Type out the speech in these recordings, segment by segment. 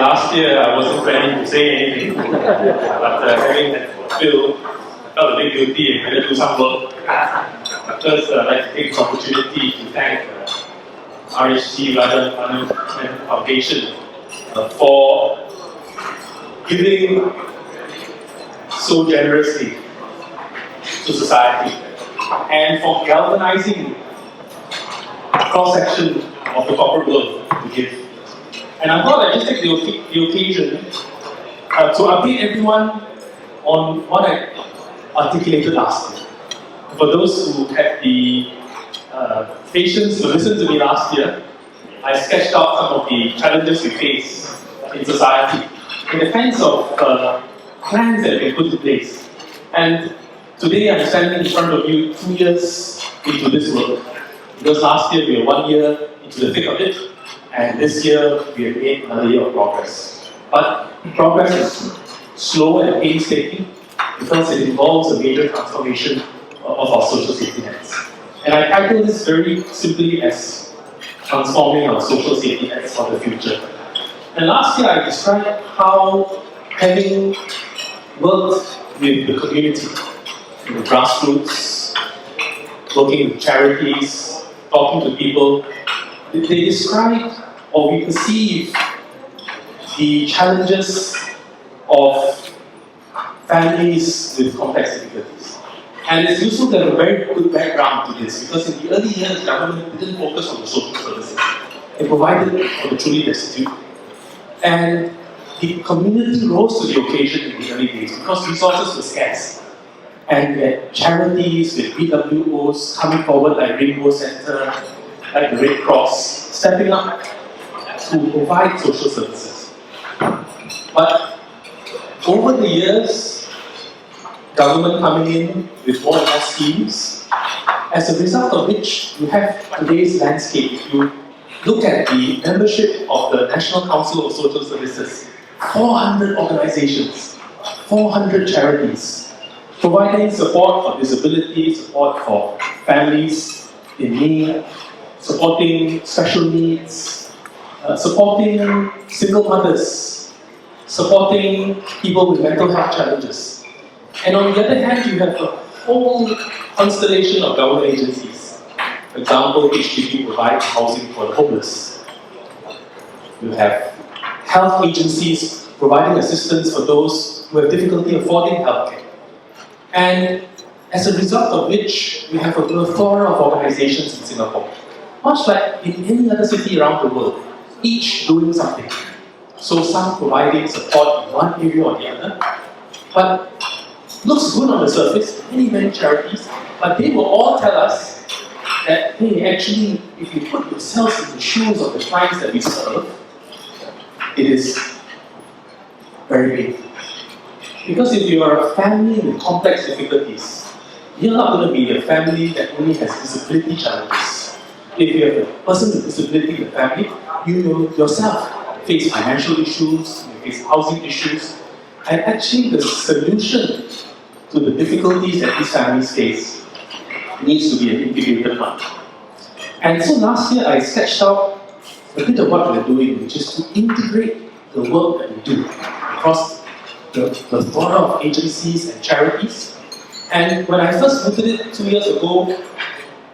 last year I wasn't planning to say anything, but having Phil, I felt a bit guilty and had to do some work. First, I'd like to take this opportunity to thank RHT, Rajan Foundation for giving so generously to society and for galvanizing a cross-section of the corporate world to give. And I thought I'd just take the occasion to update everyone on what I articulated last year. For those who had the patience to listen to me last year, I sketched out some of the challenges we face in society in the kinds of plans that we put in place. And today I'm standing in front of you 2 years into this work. Because last year we were 1 year into the thick of it, and this year we have made another year of progress. But progress is slow and painstaking because it involves a major transformation of our social safety nets. And I title this very simply as transforming our social safety nets for the future. And last year I described how having worked with the community, in the grassroots, working with charities, talking to people, they describe or we perceive the challenges of families with complex difficulties. And it's useful to have a very good background to this because in the early years, government didn't focus on the social services. It provided for the truly destitute. And the community rose to the occasion in the early days because resources were scarce. And we had charities with BWOs coming forward like Rainbow Center, like the Red Cross, stepping up to provide social services. But over the years, government coming in with more and more schemes, as a result of which you have today's landscape. If you look at the membership of the National Council of Social Services, 400 organizations, 400 charities, providing support for disability, support for families in need, supporting special needs, supporting single mothers, supporting people with mental health challenges. And on the other hand, you have a whole constellation of government agencies. For example, HDB provides housing for the homeless. You have health agencies providing assistance for those who have difficulty affording healthcare. And as a result of which, we have a plethora of organizations in Singapore. Much like in any other city around the world, each doing something. So some providing support in one area or the other. But looks good on the surface, many charities, but they will all tell us that, hey, actually, if you put yourselves in the shoes of the clients that we serve, it is very painful. Because if you are a family with complex difficulties, you're not going to be a family that only has disability challenges. If you have a person with disability in the family, you yourself face financial issues, you face housing issues, and actually the solution to the difficulties that these families face needs to be an integrated one. And so last year I sketched out a bit of what we're doing, which is to integrate the work that we do across the plethora of agencies and charities. And when I first looked at it 2 years ago,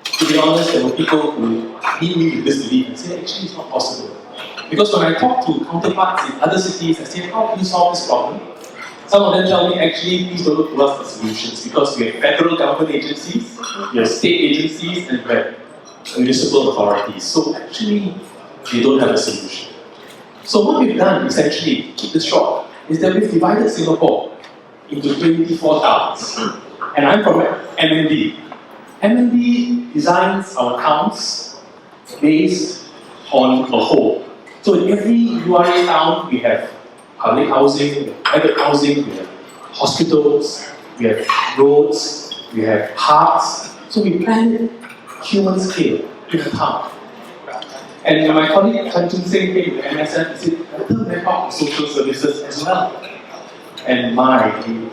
to be honest, there were people who lead me to disbelief and say, actually it's not possible. Because when I talk to counterparts in other cities, I say, how do you solve this problem? Some of them tell me, actually, please don't look to us for solutions because we have federal government agencies, we have state agencies, and we have municipal authorities. So actually, they don't have a solution. So what we've done, essentially, to keep this short, is that we've divided Singapore into 24 towns. And I'm from MND. MND designs our towns based on a whole. So in every URA town, we have public housing, we have private housing, we have hospitals, we have roads, we have parks. So we plan human scale in a town. And my colleague Chan Chung Seng came to MSF and said, better map out social services as well. And we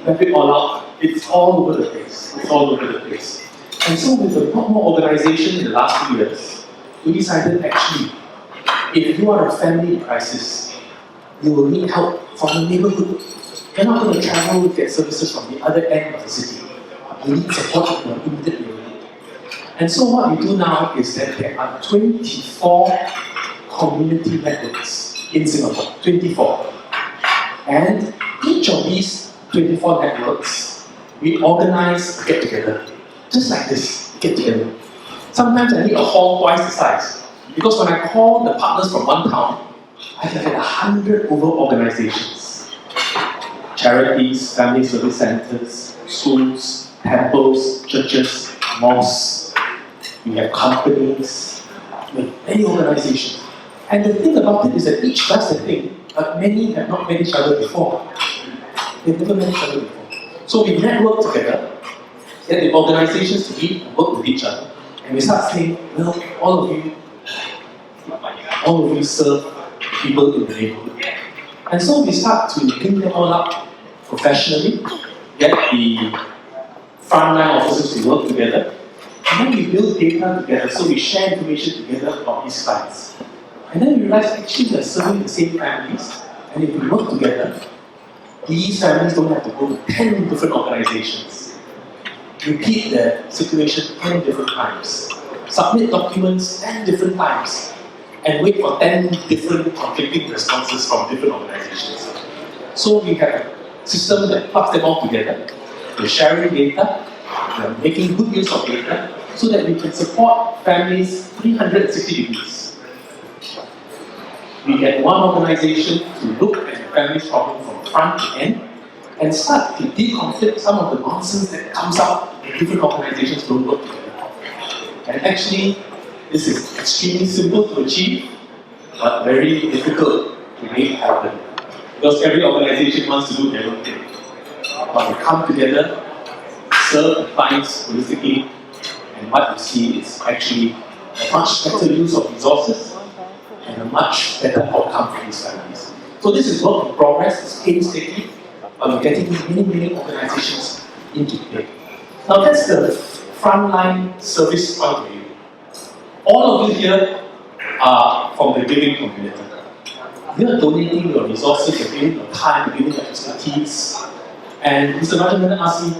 map it all out. It's all over the place. It's all over the place. And so with a lot more organization in the last 2 years, we decided actually, if you are a family in crisis, you will need help from the neighborhood. You're not going to travel to get services from the other end of the city. You need support in your immediate neighborhood. And so what we do now is that there are 24 community networks in Singapore. 24. And each of these 24 networks, we organize a get-together. Just like this, get-together. Sometimes I need a hall twice the size. Because when I call the partners from one town, I can get 100 over organizations. Charities, family service centers, schools, temples, churches, mosques. We have companies, we have many organizations. And the thing about it is that each does the thing, but many have not met each other before. They've never met each other before. So we network together, get the organizations to meet and work with each other. And we start saying, well, all of you serve people in the neighborhood. And so we start to link them all up professionally, get the frontline officers to work together, and then we build data together, so we share information together about these clients. And then we realize actually we are serving the same families, and if we work together, these families don't have to go to 10 different organizations. Repeat the situation 10 different times. Submit documents 10 different times. And wait for 10 different conflicting responses from different organizations. So we have a system that plugs them all together. We're sharing data, we're making good use of data, so that we can support families 360 degrees. We get one organization to look at the family's problem from front to end and start to deconflict some of the nonsense that comes out when different organizations don't work together. And actually, this is extremely simple to achieve, but very difficult to make happen. Because every organization wants to do their own thing. But we come together, serve the clients holistically, and what you see is actually a much better use of resources and a much better outcome for these families. So this is work in progress, it's painstaking, but we're getting many organizations into play. Now that's the frontline service point of view. All of you here are from the giving community. You are donating your resources, you're giving your time, you're giving your expertise. And Mr. Rajan asked me,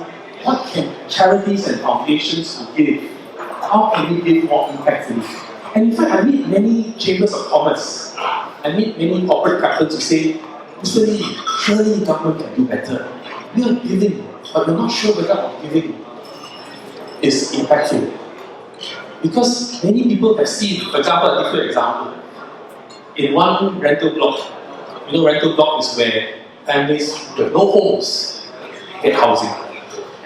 what can charities and foundations give? How can we give more impactfully? And in fact, I meet many chambers of commerce. I meet many corporate captains who say, Mr. Lee, surely the government can do better. We are giving, but we're not sure whether our giving is impactful. Because many people have seen, for example, I'll give you an example. In one rental block, rental block is where families with no homes get housing.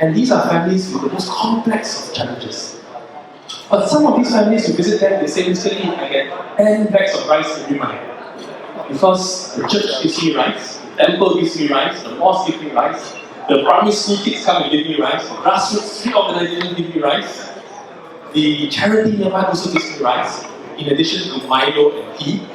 And these are families with the most complex of challenges. But some of these families, you visit them, they say, Mr. Lee, I get 10 bags of rice every month. Because the church gives me rice, the temple gives me rice, the mosque gives me rice, the primary school kids come and give me rice, the grassroots street organization give me rice. The charity nearby also gives me rice, in addition to Milo and tea.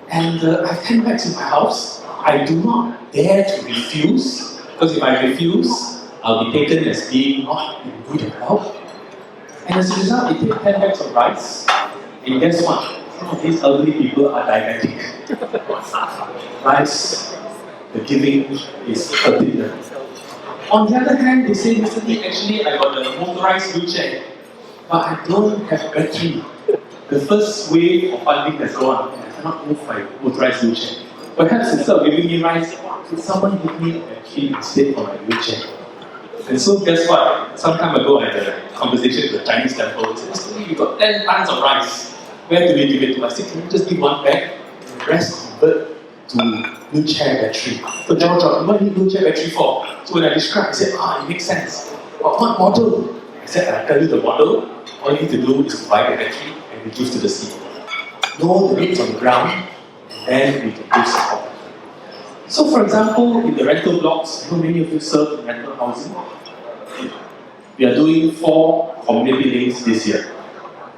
And I have 10 bags in my house. I do not dare to refuse, because if I refuse, I'll be taken as being not in good health. And as a result, they take 10 bags of rice, and guess what? Some of these elderly people are diabetic. Rice, the giving is hurting them. On the other hand, they say, Mr. Lee, actually I got a motorized wheelchair, but I don't have battery. The first wave of funding has gone, and I cannot move my motorized wheelchair. Perhaps instead of giving me rice, could someone give me a battery instead for my wheelchair? And so guess what? Some time ago I had a conversation with the Chinese temple. I said, Mr. Lee, we got 10 tons of rice. Where do we give it to? I said, can you just give one bag and the rest convert to wheelchair battery? So John, what do you need wheelchair battery for? So when I described, I said, it makes sense. But what model? I said, I'll tell you the model. All you need to do is to buy the battery and we give to the city. Know the needs on the ground, and then we can give support. So for example, in the rental blocks, many of you serve in rental housing. We are doing 4 community lanes this year.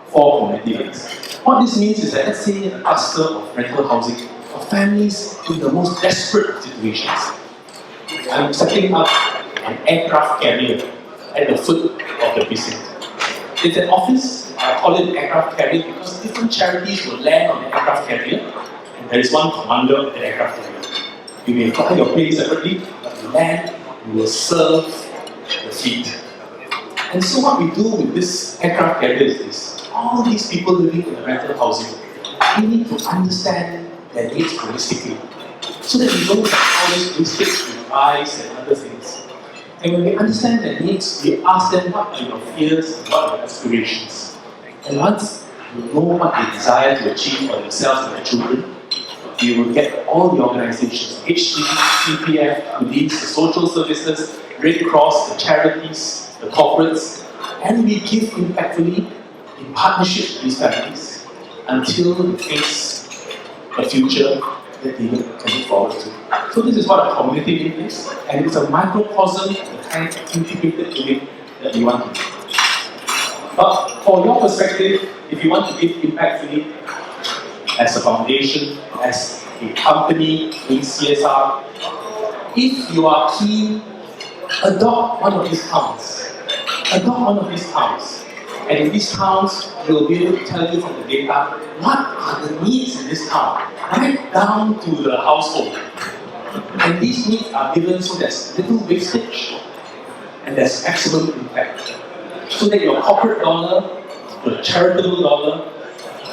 4 community lanes. What this means is that let's say a cluster of rental housing for families in the most desperate situations. I'm setting up an aircraft carrier at the foot of the precinct. It's an office, I call it aircraft carrier because different charities will land on the aircraft carrier and There is one commander of the aircraft carrier. You may fly your plane separately, but you land, you will serve the fleet. And so what we do with this aircraft carrier is this. All these people living in the rental housing, we need to understand their needs holistically, so that we know how this mistakes will rise and other things. And when we understand their needs, we ask them, what are your fears and what are your aspirations? And once we know what they desire to achieve for themselves and their children, we will get all the organizations, HT, CPF, police, the social services, Red Cross, the charities, the corporates, and we give impactfully in partnership with these families until they face a future that they can look forward to. So this is what a community living is, and it's a microcosm of the kind of integrated living that we want to do. But for your perspective, if you want to give impactfully as a foundation, as a company in CSR, if you are keen, adopt one of these towns. Adopt one of these towns. And in these towns, we'll be able to tell you from the data what are the needs in this town, right down to the household. And these needs are given so there's little wastage and there's maximum impact. So that your corporate dollar, your charitable dollar,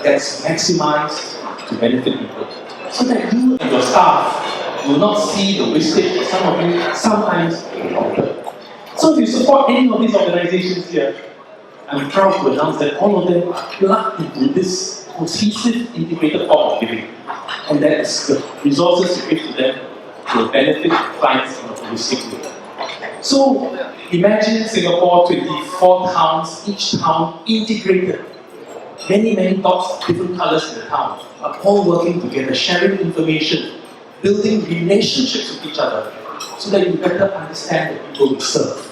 gets maximized to benefit people. So that you and your staff will not see the wastage that some of you sometimes encounter. So if you support any of these organizations here, I'm proud to announce that all of them are plugged into this cohesive, integrated form of giving. And that is the resources you give to them will benefit clients in a holistic way. So imagine Singapore, 24 towns, each town integrated. Many dots, different colors in the town, are all working together, sharing information, building relationships with each other, so that you better understand the people you serve.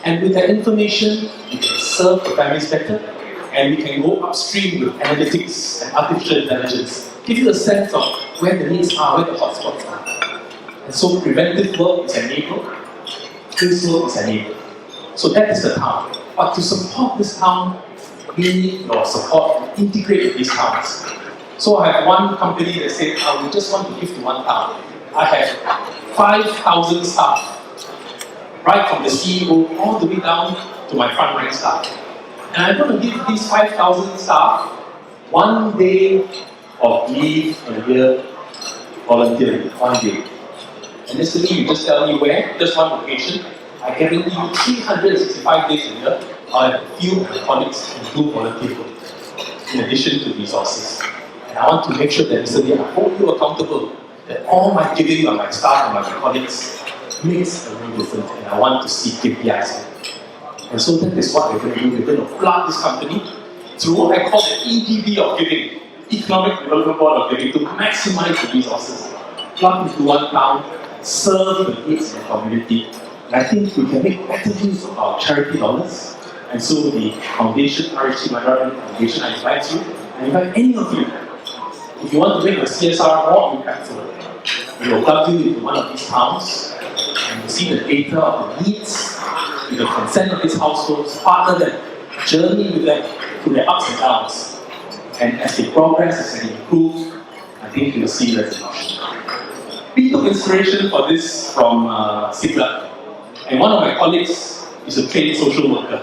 And with that information, you can serve the families better, and we can go upstream with analytics and artificial intelligence, give you a sense of where the needs are, where the hotspots are. And so preventive work is enabled, this work is enabled. So that is the town. But to support this town, we need your support to integrate with these towns. So I have one company that said, we just want to give to one town. I have 5,000 staff, right from the CEO all the way down to my frontline staff. And I'm going to give these 5,000 staff 1 day of leave a year volunteering, 1 day. And literally, you just tell me where, just one location. I guarantee you 365 days a year, I'll have a few colleagues who do volunteer work, in addition to resources. And I want to make sure that literally I hold you accountable, that all my giving by my staff and by my colleagues makes a real difference, and I want to see KPIs. And so that is what we're going to do. We're going to plug this company through what I call the EDB of giving, Economic Development Board of Giving, to maximize the resources. Plug into one town, serve the needs of the community. And I think we can make better use of our charity dollars. And so the foundation, RHT Foundation, I invite you, I invite any of you, if you want to make the CSR more impactful, we will plug you into one of these towns, and you see the data of the needs, with the consent of these households, partner them, journey with them through their ups and downs. And as they progress, as they improve, I think you'll see resolution. We took inspiration for this from Sigla. And one of my colleagues is a trained social worker.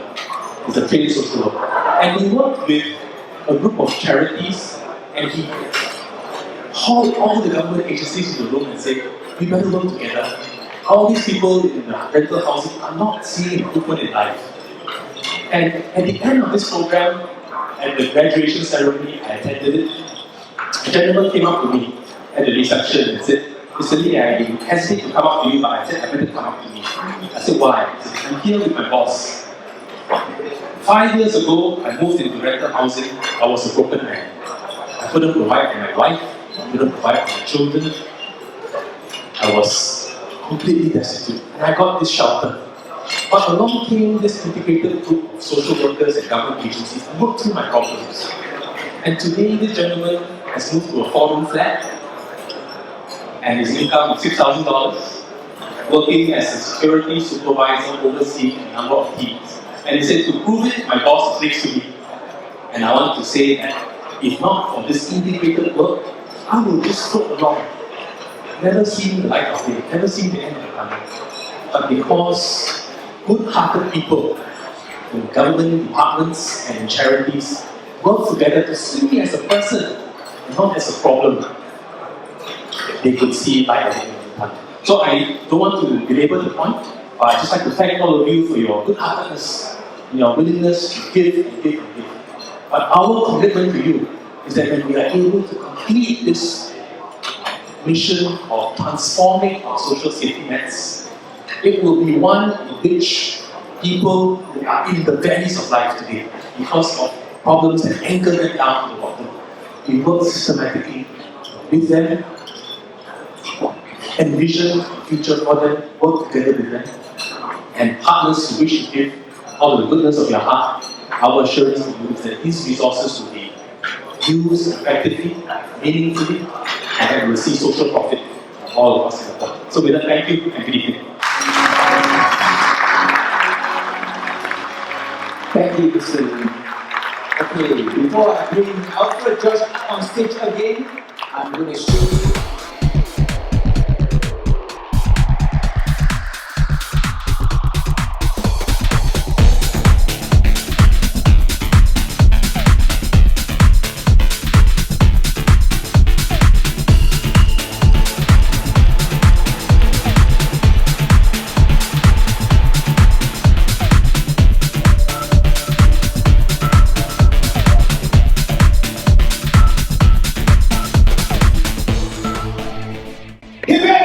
And he worked with a group of charities, and he called all the government agencies in the room and said, we better work together. All these people in the rental housing are not seeing improvement in life. And at the end of this program, at the graduation ceremony, I attended it, a gentleman came up to me at the reception and said, Mr. Lee, I hesitate to come up to you, but I said, I better come up to me. I said, why? He said, I'm here with my boss. 5 years ago, I moved into rental housing. I was a broken man. I couldn't provide for my wife, I couldn't provide for my children. I was completely destitute, and I got this shelter. But along came this integrated group of social workers and government agencies and worked through my problems. And today, this gentleman has moved to a 4-room flat, and his income is $6,000, working as a security supervisor overseeing a number of teams. And he said, to prove it, my boss is next to me. And I want to say that if not for this integrated work, I will just float along, never seen the light of day, never seen the end of the tunnel. But because good-hearted people in government departments and charities work together to see me as a person and not as a problem, they could see light at the end of the tunnel. So I don't want to belabor the point, but I'd just like to thank all of you for your good-heartedness and your willingness to give and give and give. But our commitment to you is that when we are able to complete this mission of transforming our social safety nets, it will be one in which people who are in the valleys of life today, because of problems that anchor them down to the bottom, we work systematically with them, envision a future for them, work together with them, and partners who wish to give all the goodness of your heart. Our assurance to you is that these resources will be used effectively, meaningfully, and that will see social profit all across Singapore. So with that, thank you and good evening. Thank you, Mr. Lee. Okay, before I bring Alfred George on stage again, I'm going to show you. Give it!